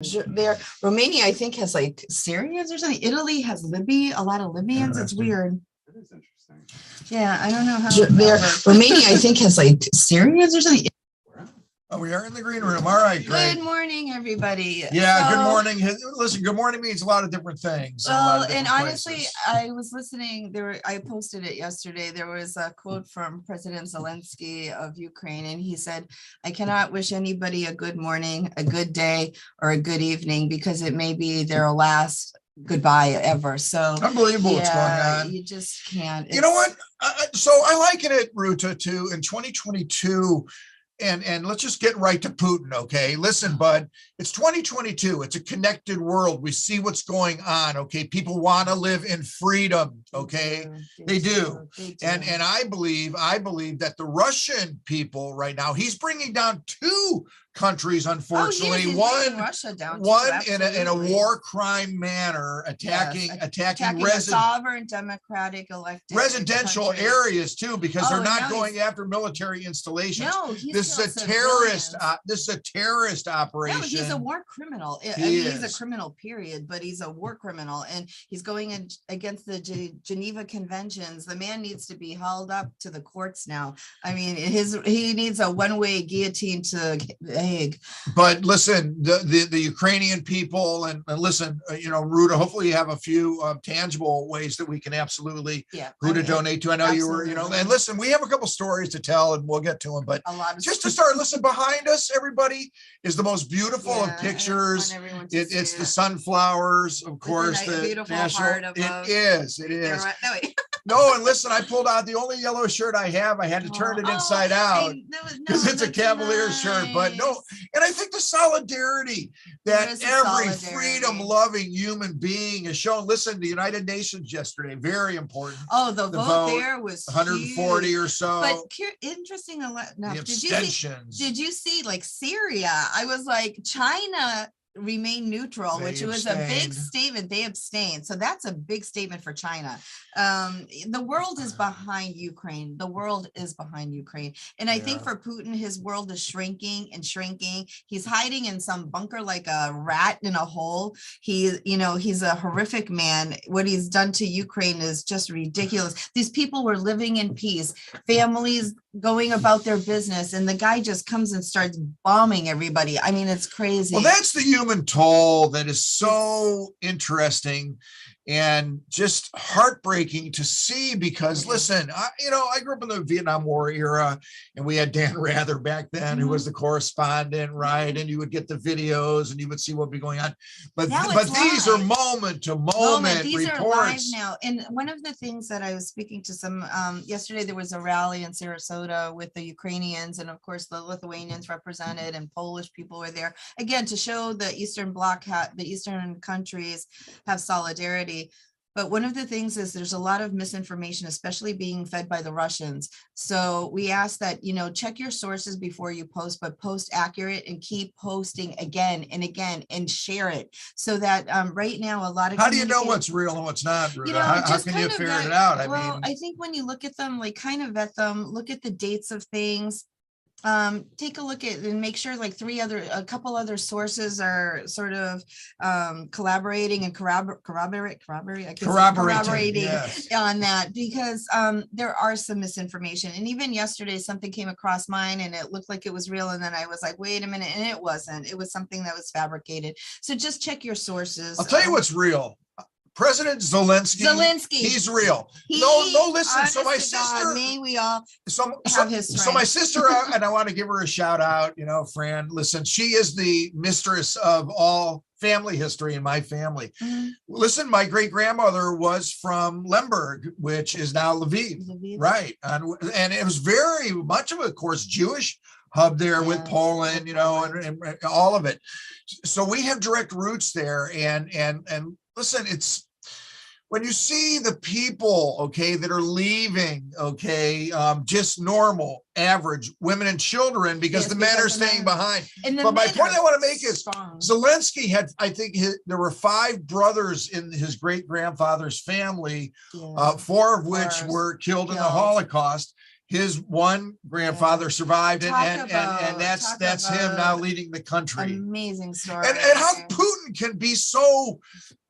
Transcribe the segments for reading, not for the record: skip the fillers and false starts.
There, Romania, I think, has like Syrians or something. Italy has Libya, a lot of Libyans. It's weird. That is interesting. Yeah, I don't know how there. Romania, I think, has like Syrians or something. Oh, we are in the green room. All right, great. Good morning, everybody. Yeah, good morning. Listen, good morning means a lot of different things. Well, and honestly, I was listening. I posted it yesterday. There was a quote from President Zelensky of Ukraine, and he said, "I cannot wish anybody a good morning, a good day, or a good evening because it may be their last goodbye ever." So unbelievable what's going on. You just can't. You know what? So I liken it, Ruta, to in 2022. And let's just get right to Putin, okay? Listen, bud, it's 2022. It's a connected world. We see what's going on, okay? People want to live in freedom, okay? They do. And I believe that the Russian people right now, he's bringing down two countries, unfortunately. One in a war crime manner, attacking sovereign democratic elected residential areas too, because they're not going after military installations. No, this is a terrorist. This is a terrorist operation. No, he's a war criminal. He's a criminal, period. But he's a war criminal, and he's going in against the Geneva Conventions. The man needs to be held up to the courts now. I mean, he needs a one-way guillotine to Hague. But listen, the Ukrainian people, and listen, Ruta, hopefully you have a few tangible ways that we can absolutely who to donate to. I know you were, and listen, we have a couple stories to tell, and we'll get to them. But just to start, listen, behind us, everybody, is the most beautiful of pictures. It's the sunflowers, of course. The beautiful heart of it is. No, and listen, I pulled out the only yellow shirt I have. I had to turn it inside out because it's a Cavaliers shirt. But no, and I think the solidarity that every freedom-loving human being has shown. Listen, the United Nations yesterday, very important. Oh, the vote there was 140 huge. Or so. But interesting enough, did you see like Syria? I was like, China remain neutral, which was a big statement. They abstained. So that's a big statement for China. The world is behind Ukraine. The world is behind Ukraine. And I think for Putin, his world is shrinking and shrinking. He's hiding in some bunker like a rat in a hole. He's a horrific man. What he's done to Ukraine is just ridiculous. These people were living in peace, families going about their business, and the guy just comes and starts bombing everybody. I mean, it's crazy. Well, that's the human toll that is so interesting and just heartbreaking to see, because listen, I grew up in the Vietnam War era, and we had Dan Rather back then, who was the correspondent, right? And you would get the videos and you would see what would be going on. But these are moment to moment these reports. are live now. And one of the things that I was speaking to some yesterday, there was a rally in Sarasota with the Ukrainians, and of course the Lithuanians represented, and Polish people were there again to show the Eastern Bloc, the Eastern countries have solidarity. But one of the things is there's a lot of misinformation, especially being fed by the Russians. So we ask that, check your sources before you post, but post accurate and keep posting again and again and share it. So that right now, a lot of— How do you know what's real and what's not? How can you figure it out? I think when you look at them, like kind of vet them, look at the dates of things. Take a look at and make sure like a couple other sources are sort of collaborating and corroborating on that, because there are some misinformation. And even yesterday something came across mine and it looked like it was real, and then I was like, wait a minute, and it wasn't. It was something that was fabricated. So just check your sources. I'll tell you what's real. President Zelensky, he's real. No, listen. So my sister, may we all have his strength. So my sister, and I want to give her a shout out. Fran, listen, she is the mistress of all family history in my family. Listen, my great grandmother was from Lemberg, which is now Lviv. Right, and it was very much of a, of course, Jewish hub there with Poland, and all of it. So we have direct roots there, and listen, it's when you see the people, okay, that are leaving, okay, just normal, average women and children, because the men are staying behind. But my point I want to make is Zelensky had, I think there were 5 brothers in his great grandfather's family, 4 of which were killed in the Holocaust. his one grandfather survived, and that's him now leading the country. Amazing story. And how Putin can be so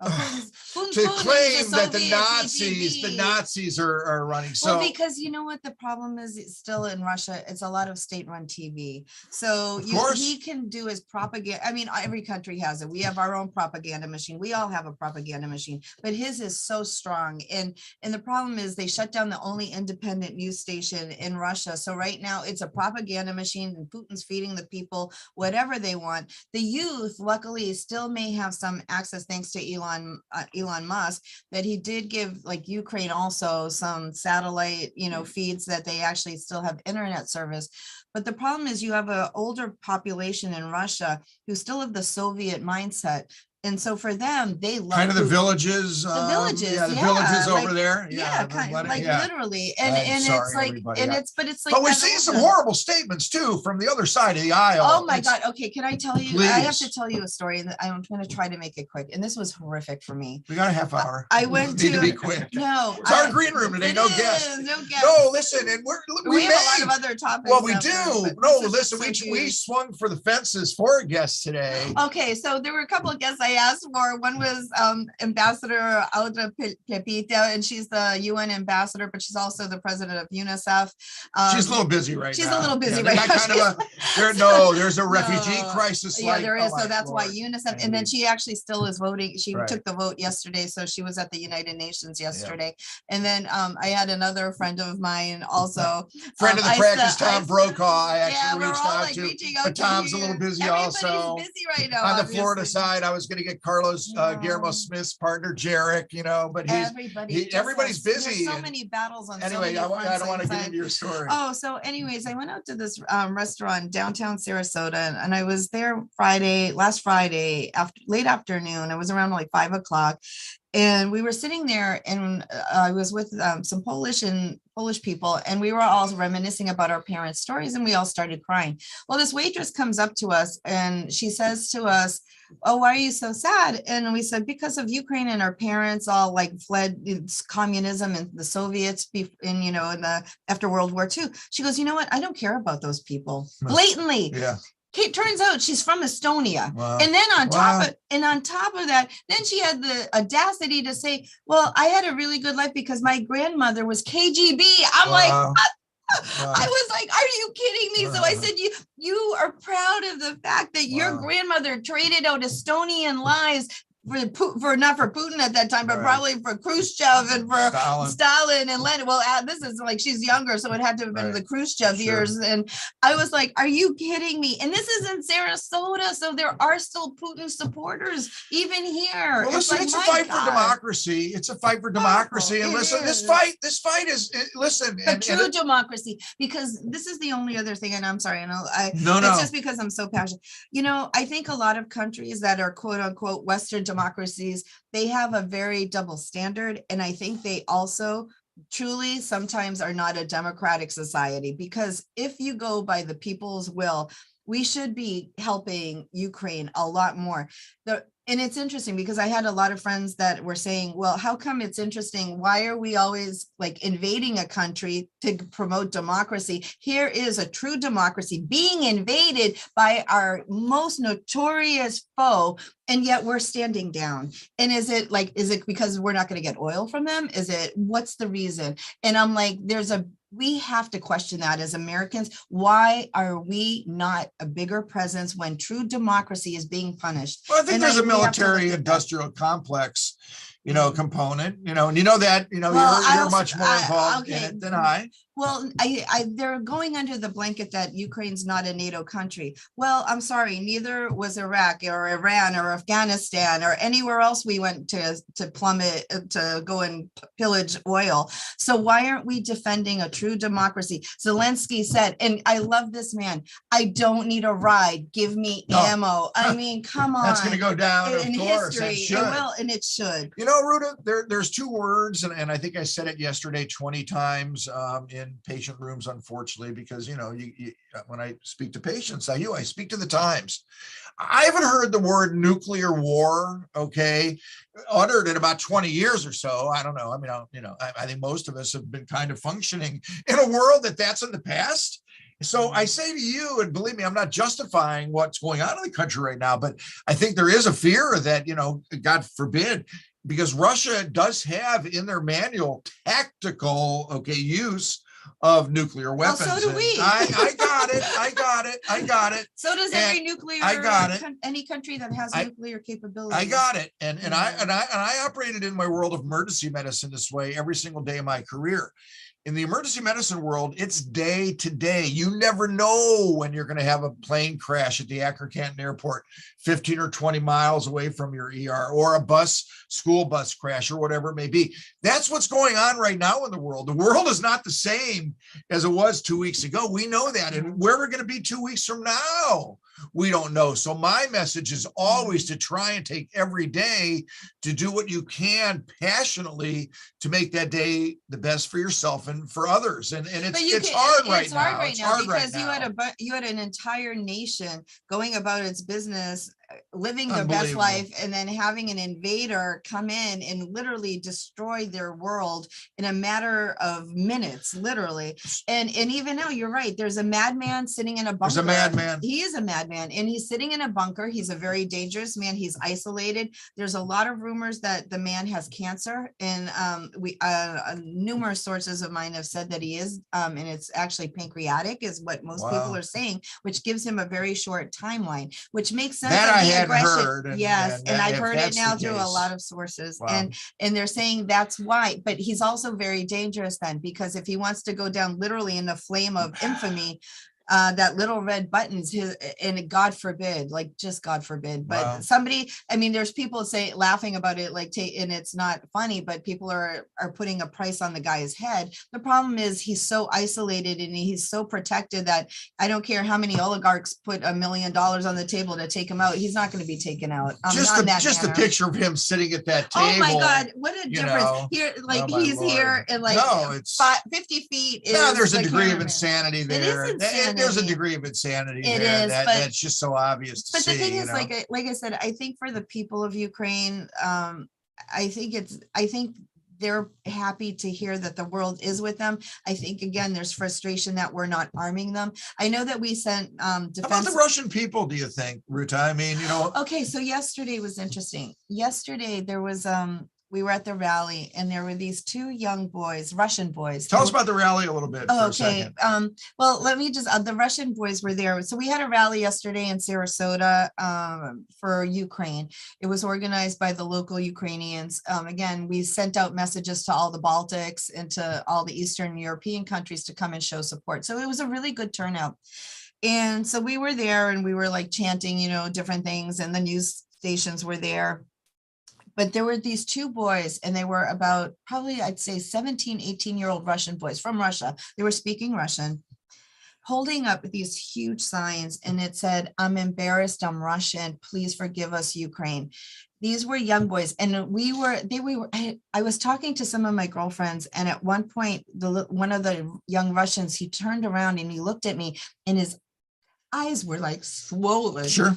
to claim that the Nazis are running. So because you know what the problem is, it's still in Russia, it's a lot of state-run TV. So he can do his propaganda. I mean, every country has it. We have our own propaganda machine. We all have a propaganda machine, but his is so strong. And the problem is they shut down the only independent news station in Russia. So right now it's a propaganda machine, and Putin's feeding the people whatever they want. The youth, luckily, still may have some access thanks to Elon Musk, that he did give like Ukraine also some satellite, feeds that they actually still have internet service. But the problem is you have an older population in Russia who still have the Soviet mindset. And so for them, they love kind of the villages, the villages over there. Literally. And it's like, but we're seeing some horrible statements too from the other side of the aisle. Oh my God. Okay. Can I tell you, I have to tell you a story, and I'm going to try to make it quick. And this was horrific for me. We got a half hour. I went to be quick. No, it's our green room today. No guests. No, listen. And we have a lot of other topics. Well, we do. No, listen, we swung for the fences for a guest today. Okay. So there were a couple of guests I asked for. One was Ambassador Audra Pepita, and she's the UN ambassador, but she's also the president of UNICEF. She's a little busy right now. She's a little busy right now. There's a refugee crisis. Yeah, there is. So that's why UNICEF. And then she actually still is voting. She took the vote yesterday. So she was at the United Nations yesterday. Yeah. And then I had another friend of mine also. Friend of the practice, Tom Brokaw. I actually reached out to, but Tom's a little busy. Everybody's also. Busy right now. On the Florida side, I was going to get Carlos Guillermo Smith's partner, Jarek, but everybody's busy. There's so many battles on. Anyway, so many I don't want to get into your story. Oh, so anyways, I went out to this restaurant downtown Sarasota, and I was there last Friday late afternoon. It was around like 5 o'clock. And we were sitting there, and I was with some Polish people, and we were all reminiscing about our parents' stories, and we all started crying. Well, this waitress comes up to us, and she says to us, "Oh, why are you so sad?" And we said, "Because of Ukraine, and our parents all like fled communism and the Soviets, after World War II." She goes, "You know what? I don't care about those people." Blatantly. Yeah. It turns out she's from Estonia. Wow. And then on top of that, then she had the audacity to say, "Well, I had a really good life because my grandmother was KGB." I'm like, I was like, "Are you kidding me?" So I said, you are proud of the fact that your grandmother traded out Estonian lives for not for Putin at that time, but probably for Khrushchev and for Stalin and Lenin. Well, this is like, she's younger, so it had to have been the Khrushchev years. And I was like, "Are you kidding me?" And this is in Sarasota, so there are still Putin supporters even here. Well, listen, it's a fight for democracy. It's a fight for democracy. And listen, this fight is true democracy, because this is the only other thing. And I'm sorry, it's just because I'm so passionate. I think a lot of countries that are quote unquote Western democracies, they have a very double standard. And I think they also truly sometimes are not a democratic society, because if you go by the people's will, we should be helping Ukraine a lot more. And it's interesting because I had a lot of friends that were saying, "Well, how come it's interesting? Why are we always like invading a country to promote democracy? Here is a true democracy being invaded by our most notorious foe, and yet we're standing down." And is it because we're not going to get oil from them? What's the reason? And I'm like, we have to question that as Americans. Why are we not a bigger presence when true democracy is being punished? Well, I think there's a military industrial complex, component, and you're much more involved in it than I. Well, they're going under the blanket that Ukraine's not a NATO country. Well, I'm sorry, neither was Iraq or Iran or Afghanistan or anywhere else we went to plummet, to go and pillage oil. So why aren't we defending a true democracy? Zelensky said, and I love this man, "I don't need a ride, give me ammo." I mean, come on. That's going to go down, in history. It will, and it should. Ruta, there's two words, and I think I said it yesterday 20 times in in patient rooms, unfortunately, because, when I speak to patients, I speak to the times. I haven't heard the word nuclear war, okay, uttered in about 20 years or so. I don't know. I mean, I think most of us have been kind of functioning in a world that's in the past. So I say to you, and believe me, I'm not justifying what's going on in the country right now, but I think there is a fear that, God forbid, because Russia does have in their manual tactical, use of nuclear weapons. Well, so do we. I got it. So does every nuclear. I got it. Any country that has nuclear capability. I got it. And I operated in my world of emergency medicine this way every single day of my career. In the emergency medicine world, it's day to day. You never know when you're going to have a plane crash at the Akron Canton Airport, 15 or 20 miles away from your ER, or a school bus crash, or whatever it may be. That's what's going on right now in the world. The world is not the same as it was 2 weeks ago. We know that. And where we're going to be 2 weeks from now, we don't know. So my message is always to try and take every day to do what you can passionately to make that day the best for yourself and for others. And it's hard right now because you had an entire nation going about its business, living their best life, and then having an invader come in and literally destroy their world in a matter of minutes, literally. And even now, you're right. There's a madman sitting in a bunker. There's a madman. He is a madman, and he's sitting in a bunker. He's a very dangerous man. He's isolated. There's a lot of rumors that the man has cancer, and numerous sources of mine have said that he is, and it's actually pancreatic, is what most people are saying, which gives him a very short timeline, which makes sense. That I hadn't heard. And I've heard it now through a lot of sources. Wow. And they're saying that's why, but he's also very dangerous then, because if he wants to go down literally in the flame of infamy, that little red buttons, and God forbid, just God forbid. But somebody, there's people laughing about it, and it's not funny, but people are putting a price on the guy's head. The problem is he's so isolated and he's so protected that I don't care how many oligarchs put $1 million on the table to take him out. He's not going to be taken out. Just the picture of him sitting at that table. Oh my God, what a difference! Here, he's here, and it's 50 feet. There's a degree of insanity there. It is insanity. There's a degree of insanity there. That's just so obvious to see. But the thing is, like I said, I think for the people of Ukraine, I think they're happy to hear that the world is with them. I think, again, there's frustration that we're not arming them. I know that we sent defense. How about the Russian people, do you think, Ruta? Okay, so yesterday was interesting. Yesterday there was we were at the rally, and there were these two young boys, Russian boys. Tell us about the rally a little bit. For a second. Well, let me just, the Russian boys were there. So we had a rally yesterday in Sarasota for Ukraine. It was organized by the local Ukrainians. Again, we sent out messages to all the Baltics and to all the Eastern European countries to come and show support. So it was a really good turnout. And so we were there, and we were chanting, different things, and the news stations were there. But there were these two boys, and they were about probably, I'd say 17, 18-year-old Russian boys from Russia. They were speaking Russian, holding up these huge signs, and it said, "I'm embarrassed, I'm Russian, please forgive us, Ukraine." These were young boys, and I was talking to some of my girlfriends, and at one point, one of the young Russians, he turned around and he looked at me, and his eyes were swollen. Sure.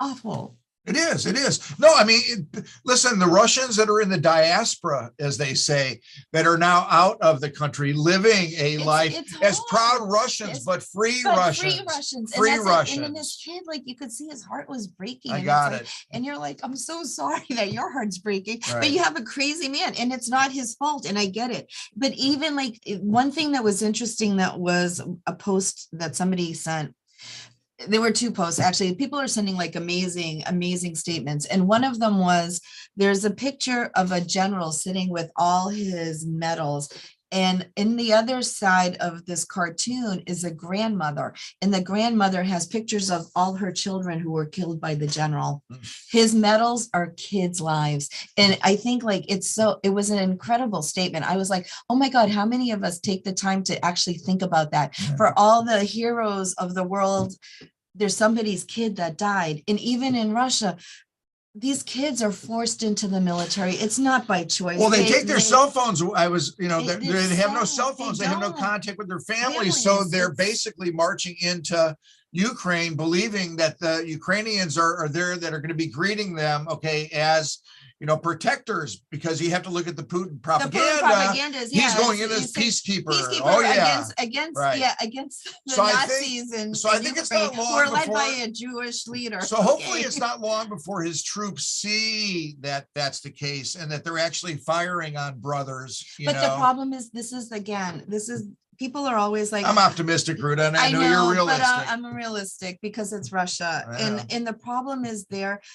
Awful. It is. No, listen, the Russians that are in the diaspora, as they say, that are now out of the country, living a life as proud Russians, but free Russians. Free Russians. And then this kid, you could see his heart was breaking. I got it. And you're I'm so sorry that your heart's breaking, right. But you have a crazy man, and it's not his fault. And I get it. But even one thing that was interesting, that was a post that somebody sent. There were two posts, actually. People are sending amazing statements. And one of them was, there's a picture of a general sitting with all his medals. And in the other side of this cartoon is a grandmother. And the grandmother has pictures of all her children who were killed by the general. His medals are kids' lives. And I think it was an incredible statement. I was oh my God, how many of us take the time to actually think about that? Yeah. For all the heroes of the world, there's somebody's kid that died. And even in Russia, these kids are forced into the military. It's not by choice. Well, they take their cell phones. I was, they have no cell phones. They have no don't. contact with their families. So they're basically marching into Ukraine, believing that the Ukrainians are there, that are going to be greeting them, okay, as protectors, because you have to look at the Putin propaganda. He's going in as peacekeeper. Oh yeah, against the so Nazis I think it's not long who are led by a Jewish leader. So hopefully it's not long before his troops see that that's the case, and that they're actually firing on brothers. But the problem is, people are always like, I'm optimistic, Ruta, and I know you're realistic. But I'm realistic because it's Russia. And the problem is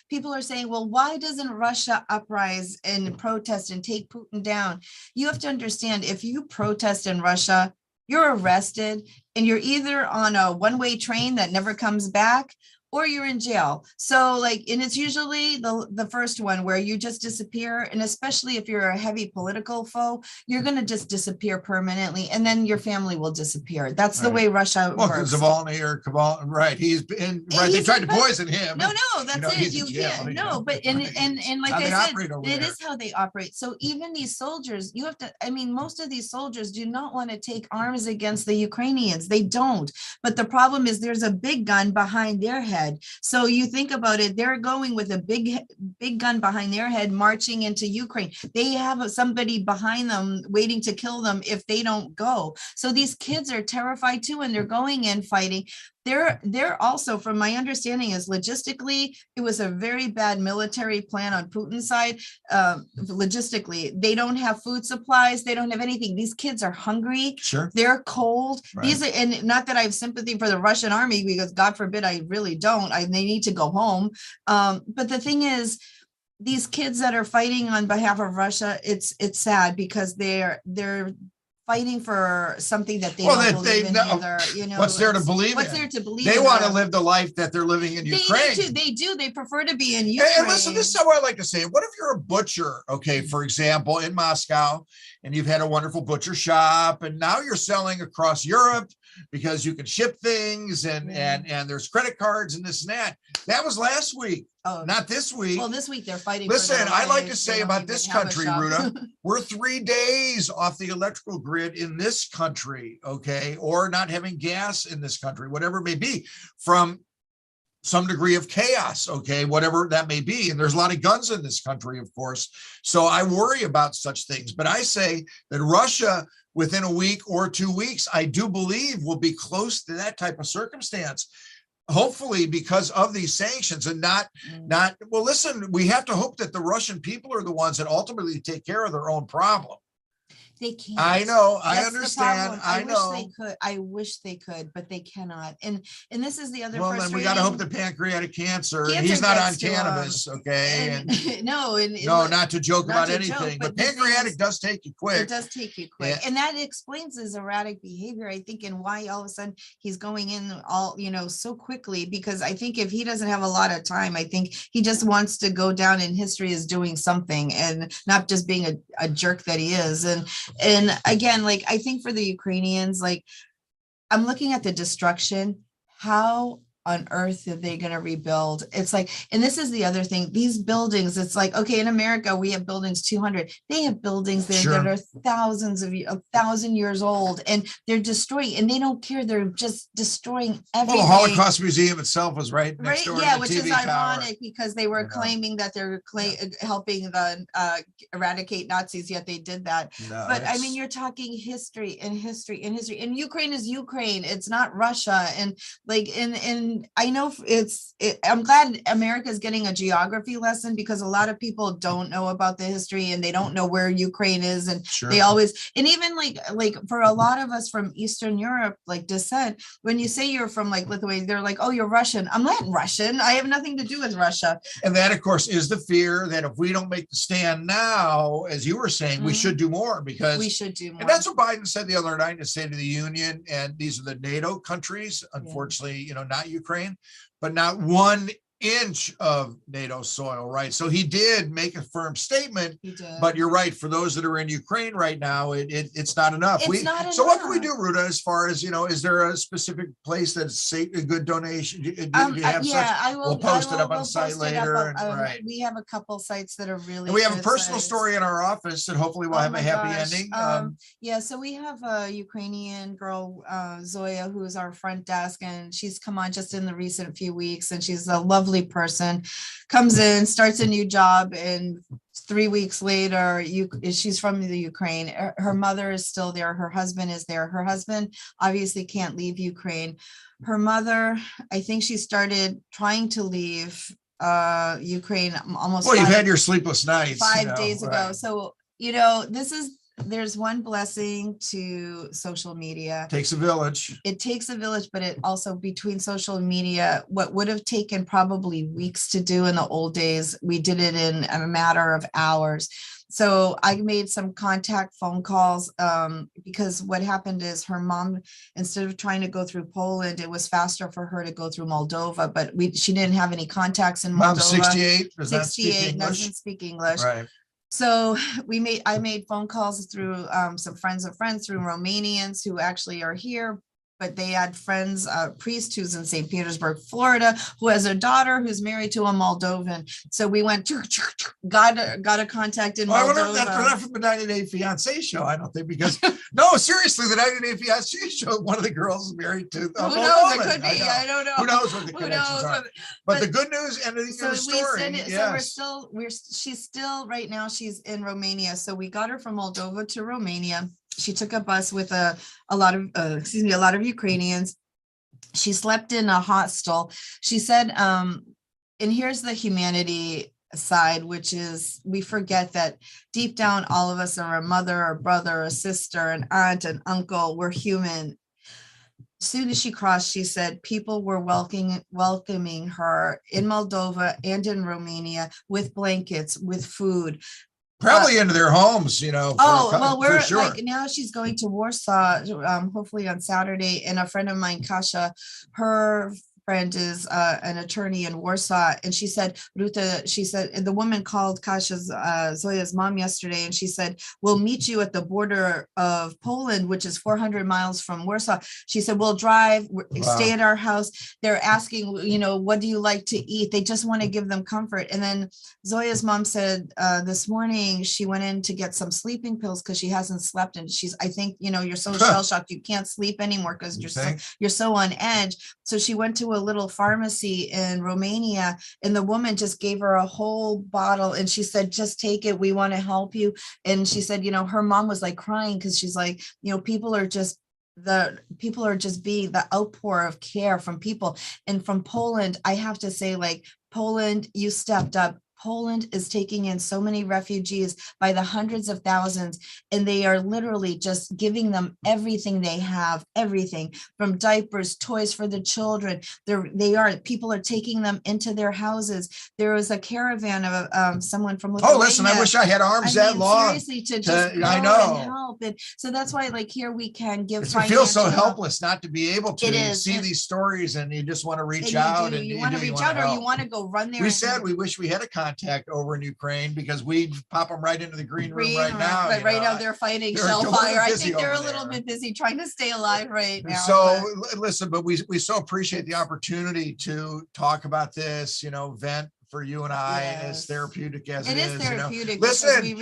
people are saying, well, why doesn't Russia uprise and protest and take Putin down? You have to understand, if you protest in Russia, you're arrested and you're either on a one-way train that never comes back, or you're in jail. So and it's usually the first one where you just disappear. And especially if you're a heavy political foe, you're going to just disappear permanently. And then your family will disappear. That's the way Russia works. Navalny or Kaval, right. They tried to poison him. No, that's it. You can't. No, but and like I said, it is how they operate. So even these soldiers, you have to, most of these soldiers do not want to take arms against the Ukrainians. They don't. But the problem is there's a big gun behind their head. So you think about it, they're going with a big gun behind their head, marching into Ukraine. They have somebody behind them waiting to kill them if they don't go. So these kids are terrified too, and they're going in fighting. They're also, from my understanding, is logistically, it was a very bad military plan on Putin's side. Logistically, they don't have food supplies. They don't have anything. These kids are hungry. Sure. They're cold. Right. And not that I have sympathy for the Russian army, because God forbid, I really don't. They need to go home. But the thing is, these kids that are fighting on behalf of Russia, it's sad, because they're fighting for something that they don't believe in either. What's there to believe in? They want to live the life that they're living in Ukraine. They do. They prefer to be in Ukraine. And listen, this is how I like to say it. What if you're a butcher, okay, for example, in Moscow, and you've had a wonderful butcher shop, and now you're selling across Europe because you can ship things, and there's credit cards and this and that. That was last week. Oh, not this week. Well, this week they're fighting. Listen, I like to say about this country, Ruta, we're 3 days off the electrical grid in this country, okay, or not having gas in this country, whatever it may be, from some degree of chaos, okay, whatever that may be. And there's a lot of guns in this country, of course. So I worry about such things. But I say that Russia, within a week or 2 weeks, I do believe will be close to that type of circumstance. Hopefully, because of these sanctions, and not, well, listen, we have to hope that the Russian people are the ones that ultimately take care of their own problem. They can't. I know. I understand. I wish they could, but they cannot. And this is the other. Well, then we got to hope the pancreatic cancer. He's not on cannabis, okay? No, not to joke about anything, but pancreatic does take you quick. It does take you quick, and that explains his erratic behavior, I think, and why all of a sudden he's going in so quickly. Because I think if he doesn't have a lot of time, I think he just wants to go down in history as doing something and not just being a jerk that he is. And again, I think for the Ukrainians, I'm looking at the destruction. How on earth are they going to rebuild? It's and this is the other thing, these buildings, it's okay, in America, we have buildings 200. They have buildings there that are thousands of 1,000 years old, and they're destroying, and they don't care. They're just destroying everything. Well, the Holocaust Museum itself was right next door to the which TV is ironic tower. Because they were claiming that they're helping eradicate Nazis, yet they did that. No, but you're talking history and history and history, and Ukraine is Ukraine. It's not Russia. And I know I'm glad America's getting a geography lesson, because a lot of people don't know about the history, and they don't know where Ukraine is. And they always, and even for a lot of us from Eastern Europe, descent, when you say you're from Lithuania, they're oh, you're Russian. I'm not Russian. I have nothing to do with Russia. And that, of course, is the fear that if we don't make the stand now, as you were saying, we should do more, because we should do more. And that's what Biden said the other night in the State of the Union. And these are the NATO countries, unfortunately, not Ukraine, but not one inch of NATO soil, right? So he did make a firm statement, He did. but you're right. For those that are in Ukraine right now, it's not enough. It's not So enough. what can we do, Ruta, as far as, is there a specific place that's a good donation? Do you have yeah, such? We'll post it up on the site later. Right. We have a couple sites that are really. And we have a personal sites. story in our office that hopefully will have a happy ending. Yeah, so we have a Ukrainian girl, Zoya, who is our front desk, and she's come on just in the recent few weeks, and she's a lovely person. Comes in, starts a new job, and 3 weeks later, she's from the Ukraine. Her mother is still there. Her husband is there. Her husband obviously can't leave Ukraine. Her mother, I think she started trying to leave Ukraine almost. Well, you've had your sleepless nights 5 days ago. So, there's one blessing to social media. Takes a village. It takes a village, but it also, between social media, what would have taken probably weeks to do in the old days, we did it in a matter of hours. So I made some contact phone calls because what happened is her mom, instead of trying to go through Poland, it was faster for her to go through Moldova, but she didn't have any contacts in Moldova. Mom's 68, 68, doesn't speak English. Right. So I made phone calls through some friends of friends, through Romanians who actually are here, but they had friends, a priest who's in St. Petersburg, Florida, who has a daughter who's married to a Moldovan. So we went, got a contact in Moldova. I wonder if they're not from the 90 Day Fiancé show. I don't think, because no, seriously, the 90 Day Fiancé show, one of the girls is married to. Who knows? It could be. I don't know. Who knows what the connections are? But the good news, ending your story. Yes. So she's still right now. She's in Romania. So we got her from Moldova to Romania. She took a bus with a lot of Ukrainians. She slept in a hostel. She said, and here's the humanity side, which is, we forget that deep down, all of us are a mother, a brother, a sister, an aunt, an uncle. We're human. As soon as she crossed, she said people were welcoming her in Moldova and in Romania with blankets, with food. Probably into their homes, We're sure. like, now she's going to Warsaw, hopefully on Saturday. And a friend of mine, Kasia, her friend is an attorney in Warsaw, and she said, Ruta, the woman called Kasia's Zoya's mom yesterday, and she said, we'll meet you at the border of Poland, which is 400 miles from Warsaw. She said, we'll drive, stay at our house. They're asking, what do you like to eat? They just want to give them comfort. And then Zoya's mom said this morning she went in to get some sleeping pills because she hasn't slept, and I think, you're so shell shocked you can't sleep anymore because you're so on edge. So she went to a little pharmacy in Romania, and the woman just gave her a whole bottle, and she said, just take it, we want to help you. And she said, her mom was like crying because she's like, people are just being the outpour of care from people. And from Poland, I have to say, like, Poland, you stepped up. Poland is taking in so many refugees by the hundreds of thousands, and they are literally just giving them everything they have, everything from diapers, toys for the children. People are taking them into their houses. There was a caravan of someone from Lithuania. Oh, listen, I wish I had arms that long. Seriously, to just go I know. and help. And so that's why, like, here we can give. It feels so helpless not to be able to see these stories, and you just want to reach out. You want to reach out, or you want to go run there. We said we wish we had a contact over in Ukraine, because we pop them right into the green room right now. But right now they're fighting shell fire. I think they're a little bit busy trying to stay alive right now. So listen, but we so appreciate the opportunity to talk about this, vent for you and I, as therapeutic as it is. It is therapeutic. Listen,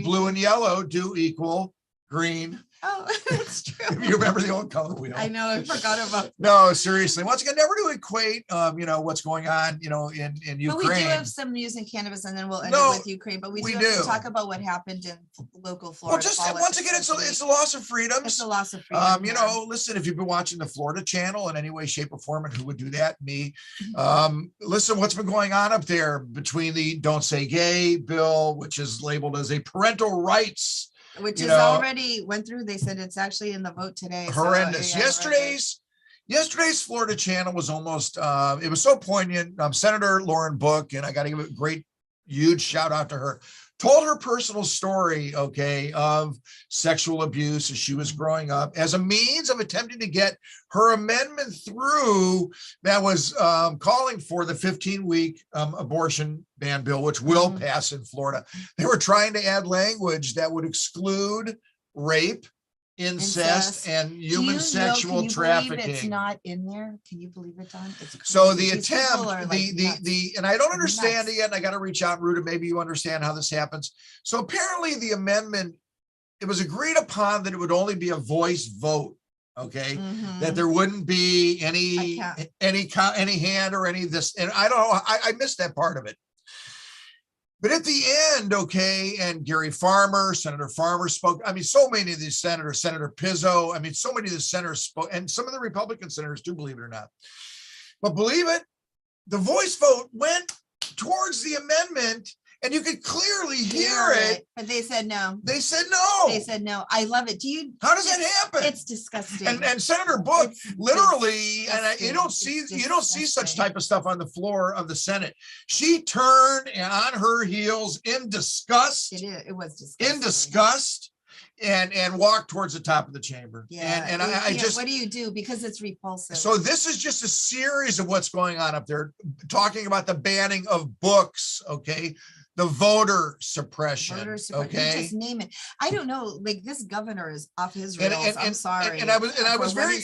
blue and yellow do equal green. Oh, that's true. You remember the old color wheel? I know, I forgot about. No, seriously. Once again, never to equate, what's going on, in Ukraine. But we do have some news in cannabis, and then we'll end it with Ukraine. But we do have to talk about what happened in local Florida. Well, just once again, it's a loss of freedoms. It's a loss of freedom. Listen, if you've been watching the Florida channel in any way, shape, or form, and who would do that? Me. Listen, what's been going on up there between the Don't Say Gay bill, which is labeled as a parental rights, which is already went through. They said it's actually in the vote today. Horrendous. So, yesterday's Florida channel was almost, it was so poignant. Senator Lauren Book, and I got to give a great huge shout out to her, told her personal story, okay, of sexual abuse as she was growing up as a means of attempting to get her amendment through that was calling for the 15-week abortion ban bill, which will pass in Florida. They were trying to add language that would exclude rape, incest, and human sexual trafficking. It's not in there. Can you believe it, Don? So the attempt, and I don't understand it yet, and I got to reach out, Ruta, maybe you understand how this happens. So apparently the amendment, it was agreed upon that it would only be a voice vote, okay? That there wouldn't be any hand or any of this, and I don't know, I missed that part of it. But at the end, okay, and Gary Farmer, Senator Farmer spoke. I mean, so many of these senators, Senator Pizzo, I mean, so many of the senators spoke, and some of the Republican senators do, believe it or not. But believe it, the voice vote went towards the amendment, and you could clearly hear it. But they said no. They said no. They said no. I love it. How does that happen? It's disgusting. And Senator Book literally, and you don't see such type of stuff on the floor of the Senate. She turned on her heels in disgust. It was disgusting. In disgust. And walk towards the top of the chamber. Yeah. And I just, what do you do? Because it's repulsive. So this is just a series of what's going on up there, talking about the banning of books, okay? The voter suppression. Okay. You just name it. I don't know. Like, this governor is off his rails. I'm sorry. And I was very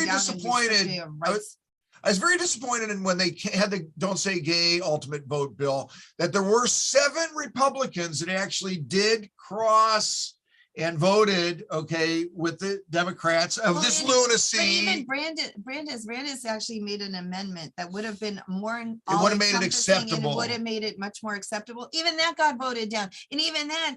disappointed. I was very disappointed in when they had the Don't Say Gay ultimate vote bill, that there were 7 Republicans that actually did cross and voted, okay, with the Democrats of this lunacy. But even Brandis actually made an amendment that would have been more. It would have made it acceptable. It would have made it much more acceptable. Even that got voted down. And even that,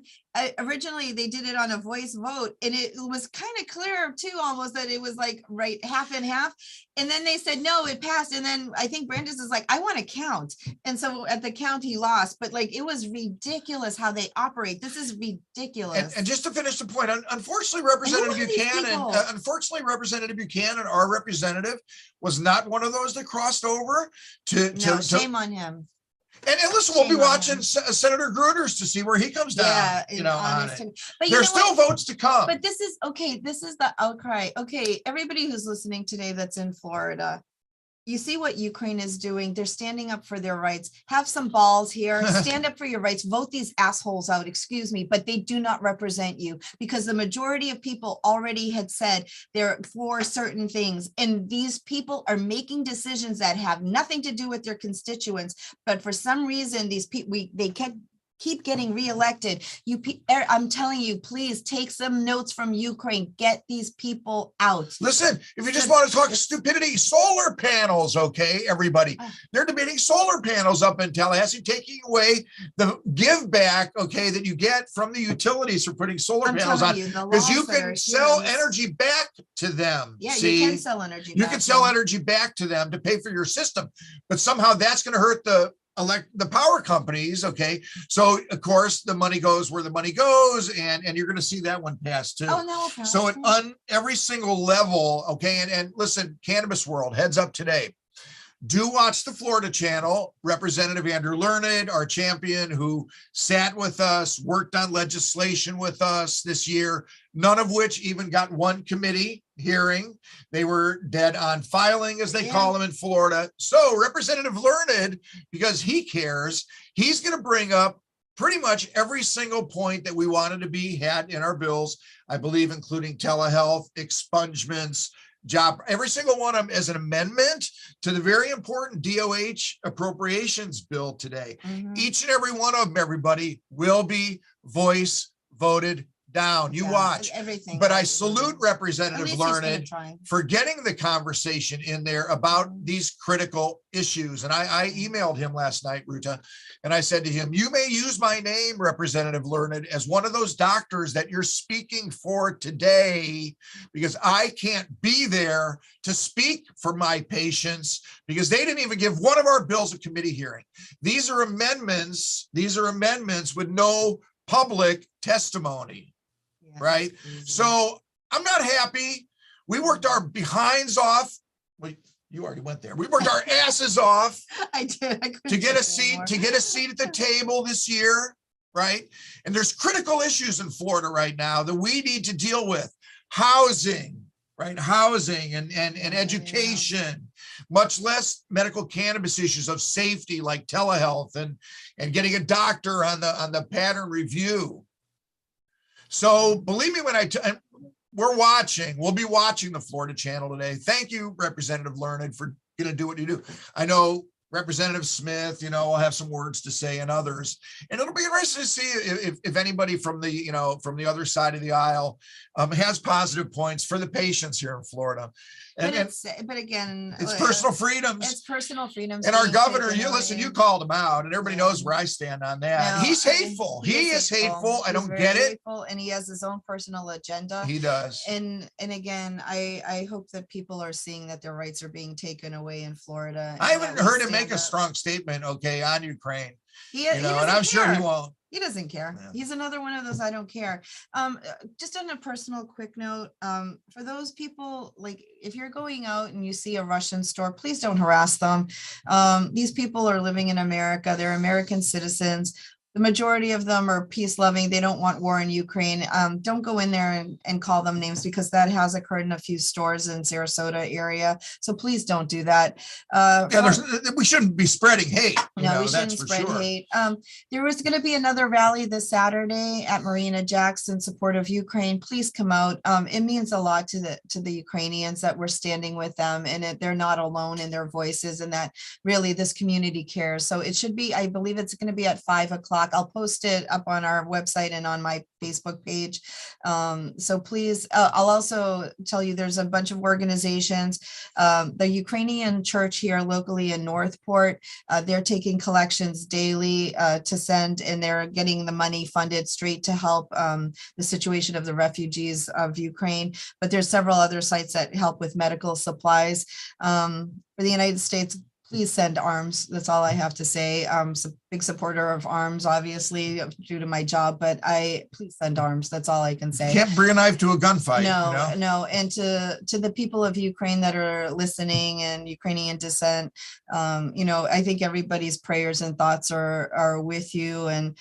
originally they did it on a voice vote, and it was kind of clear too, almost, that it was like half and half. And then they said no, it passed. And then I think Brandis is like, I want to count. And so at the count he lost. But like, it was ridiculous how they operate. This is ridiculous. And just to finish the point, unfortunately, Representative Buchanan, our representative, was not one of those that crossed over to shame on him. And listen, we'll be watching Senator Gruters to see where he comes down, on it. But there's still votes to come. But this is okay. This is the outcry. Okay, everybody who's listening today that's in Florida, you see what Ukraine is doing. They're standing up for their rights. Have some balls here. Stand up for your rights. Vote these assholes out, excuse me, but they do not represent you, because the majority of people already had said they're for certain things. And these people are making decisions that have nothing to do with their constituents. But for some reason, these people, they keep getting reelected. I'm telling you, please take some notes from Ukraine. Get these people out. Listen, if you just want to talk stupidity, solar panels, okay, everybody. They're debating solar panels up in Tallahassee, taking away the give back, okay, that you get from the utilities for putting solar panels on, because you can sell energy back to them. Yeah, you can sell energy. You can sell energy back to them to pay for your system, but somehow that's going to hurt the power companies. Okay, so of course the money goes where the money goes, and you're going to see that one pass too. So on every single level, okay, and listen, Cannabis World, heads up today, do watch the Florida channel. Representative Andrew Learned, our champion, who sat with us, worked on legislation with us this year, none of which even got one committee hearing. They were dead on filing, as they call them in Florida. So Representative Learned, because he cares, he's going to bring up pretty much every single point that we wanted to be had in our bills, I believe, including telehealth, expungements, job, every single one of them as an amendment to the very important DOH appropriations bill today. Each and every one of them, everybody, will be voice voted down. You watch everything. But I salute Representative Learned for getting the conversation in there about these critical issues. And I emailed him last night, Ruta, and I said to him, you may use my name, Representative Learned, as one of those doctors that you're speaking for today, because I can't be there to speak for my patients, because they didn't even give one of our bills a committee hearing. These are amendments with no public testimony. Right. So I'm not happy. We worked our behinds off. You already went there. We worked our asses off. I did. To get a seat at the table this year, right? And there's critical issues in Florida right now that we need to deal with. Housing, right? Housing and education, much less medical cannabis issues of safety like telehealth and getting a doctor on the pattern review. So believe me when we'll be watching the Florida channel today. Thank you, Representative Learned, for going to do what you do. I know Representative Smith, will have some words to say, and others, and it'll be interesting to see if anybody from the other side of the aisle has positive points for the patients here in Florida. But again, it's personal freedoms. It's personal freedoms. And our governor, you called him out, and everybody knows where I stand on that. No, he's hateful. He is hateful. I don't get it. And he has his own personal agenda. He does. And again, I hope that people are seeing that their rights are being taken away in Florida. I haven't heard him make a strong statement, on Ukraine. He and I'm sure he won't. He doesn't care. Yeah. He's another one of those I don't care. Just on a personal quick note, for those people, like if you're going out and you see a Russian store, please don't harass them. These people are living in America. They're American citizens. The majority of them are peace loving. They don't want war in Ukraine. Don't go in there and call them names, because that has occurred in a few stores in Sarasota area. So please don't do that. We shouldn't be spreading hate. No, we shouldn't spread hate. There was going to be another rally this Saturday at Marina Jacks in support of Ukraine. Please come out. It means a lot to the Ukrainians that we're standing with them, and they're not alone in their voices, and that really this community cares. So it should be, I believe it's going to be at 5:00. I'll post it up on our website and on my Facebook page. So please, I'll also tell you there's a bunch of organizations. The Ukrainian church here locally in Northport, they're taking collections daily to send, and they're getting the money funded straight to help the situation of the refugees of Ukraine. But there's several other sites that help with medical supplies. For the United States, please send arms. That's all I have to say. I'm a big supporter of arms, obviously, due to my job, but please send arms. That's all I can say. You can't bring a knife to a gunfight. No. And to the people of Ukraine that are listening and Ukrainian descent, I think everybody's prayers and thoughts are with you. And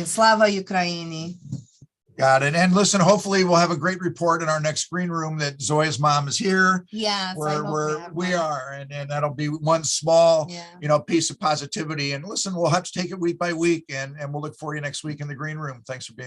Slava Ukraini. Got it. And listen, hopefully we'll have a great report in our next green room that Zoya's mom is here. Yes, we are. And that'll be one small, piece of positivity. And listen, we'll have to take it week by week, and we'll look for you next week in the green room. Thanks for being